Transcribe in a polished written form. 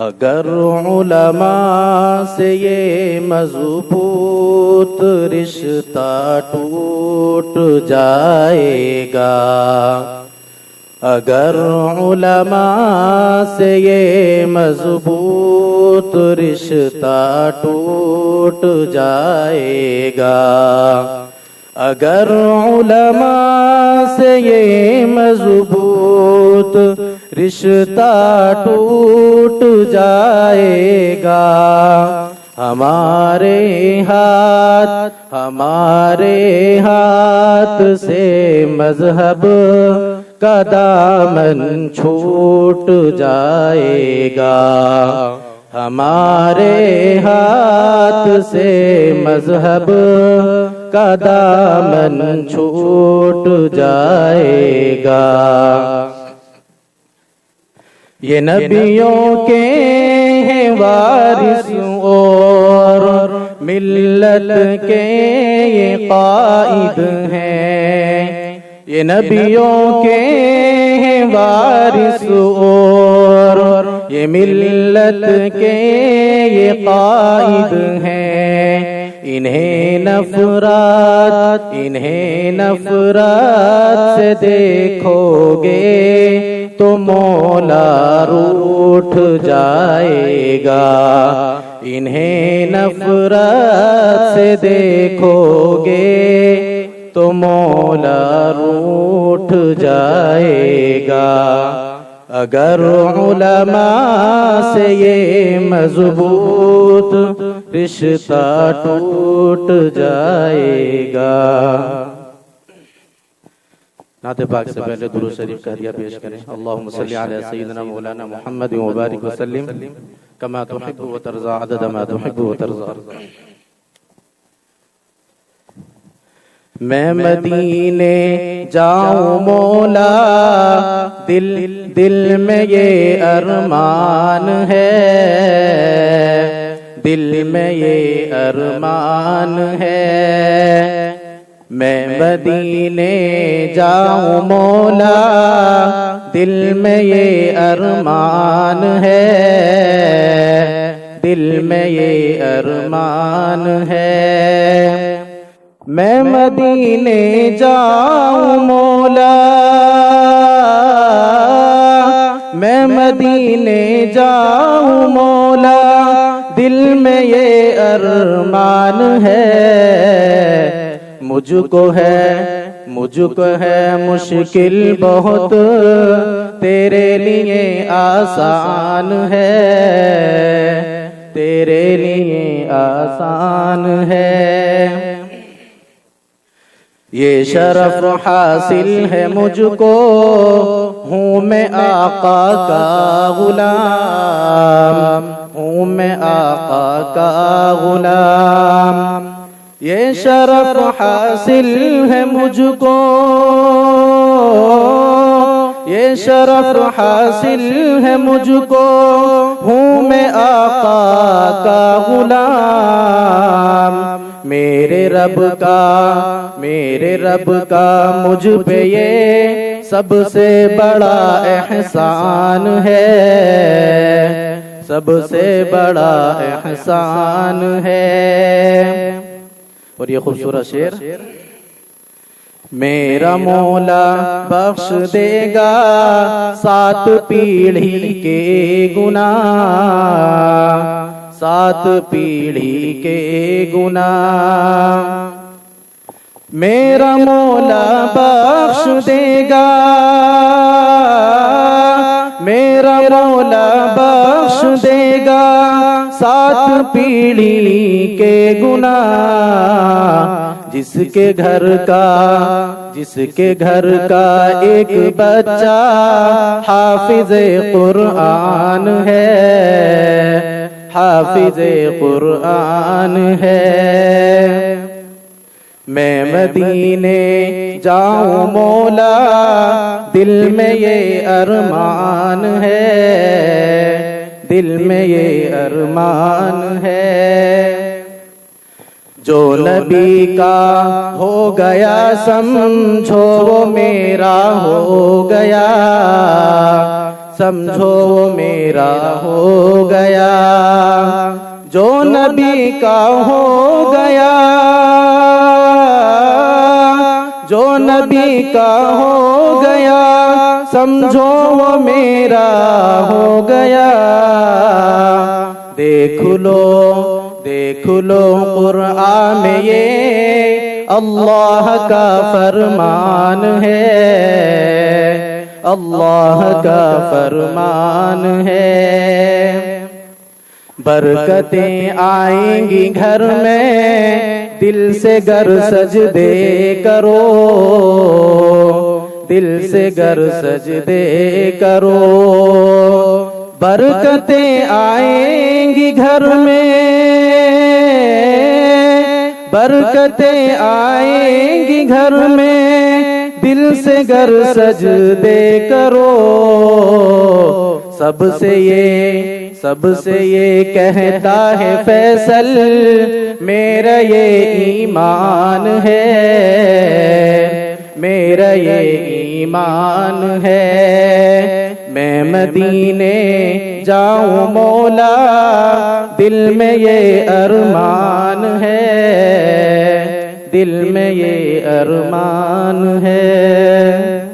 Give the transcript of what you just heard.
अगर उलमा से ये मजबूत रिश्ता टूट जाएगा, अगर उलमा से ये मजबूत रिश्ता टूट जाएगा, अगर उलमा से ये मजबूत रिश्ता टूट जाएगा, हमारे हाथ से मजहब का दामन छूट जाएगा, हमारे हाथ से मजहब का दामन छूट जाएगा। ये नबियों के हैं वारिस और मिल्लत के ये कायद हैं, ये नबियों के हैं वारिस और ये मिल्लत के ये कायद हैं। इन्हें नफरत से देखोगे तो मौला रूठ जाएगा, इन्हें नफरत से देखोगे तो मौला रूठ जाएगा। अगर उलमा से ये मजबूत रिश्ता टूट जाएगा। नाते पाक से पहले दुरूद शरीफ का हदिया पेश करें। अल्लाहुम्मा सल्ली अला सय्यिदिना मौलाना मुहम्मद व बारिक व सल्लिम कमा तुहिब्बु व तर्ज़ा अदद मा तुहिब्बु व तर्ज़ा। मैं मदीने जाऊं मौला, दिल में ये अरमान है, दिल में ये अरमान है। मैं मदीने जाऊं मौला, दिल में ये अरमान है, दिल में ये अरमान है। मैं मदीने जाऊं मौला, मैं मदीने जाऊं मौला, दिल में ये अरमान है। मुझको है मुश्किल बहुत, तेरे लिए आसान है, तेरे लिए आसान है। ये शरफ हासिल है मुझको, हूँ मैं आका का गुलाम, हूँ मैं आका का गुलाम। ये शरफ हासिल है मुझको, ये शरफ हासिल है मुझको, हूँ मैं आका का गुलाम। मेरे रब का मुझ पे ये सबसे बड़ा एहसान है, सबसे बड़ा एहसान है। और ये खूबसूरत शेर, मेरा मौला बख्श देगा 7 पीढ़ी के गुनाह, 7 पीढ़ी के गुनाह। मेरा मौला बख्श देगा, मेरा मौला बख्श देगा 7 पीढ़ी के गुनाह। जिसके घर का एक बच्चा हाफिज़े कुरान है, हाफिज़े कुरान है। मैं मदीने जाऊं मौला, दिल में ये अरमान है, दिल में ये अरमान है। जो नबी का हो गया समझो वो मेरा हो गया, समझो वो मेरा हो गया, जो नबी का हो गया, जो नबी का हो गया, समझो वो मेरा हो गया। देख लो कुरान में ये अल्लाह का फरमान है, अल्लाह का फरमान है। बरकतें आएंगी घर में, दिल से गर सजदे करो, दिल से गर सजदे करो। बरकतें आएंगी घर में, बरकतें आएंगी घर में, दिल से गर सजदे करो। सबसे ये कहता है फैसल, मेरा ये ईमान है, मेरा ये ईमान है। मैं मदीने जाऊं मौला, दिल में ये अरमान है, दिल में ये अरमान है।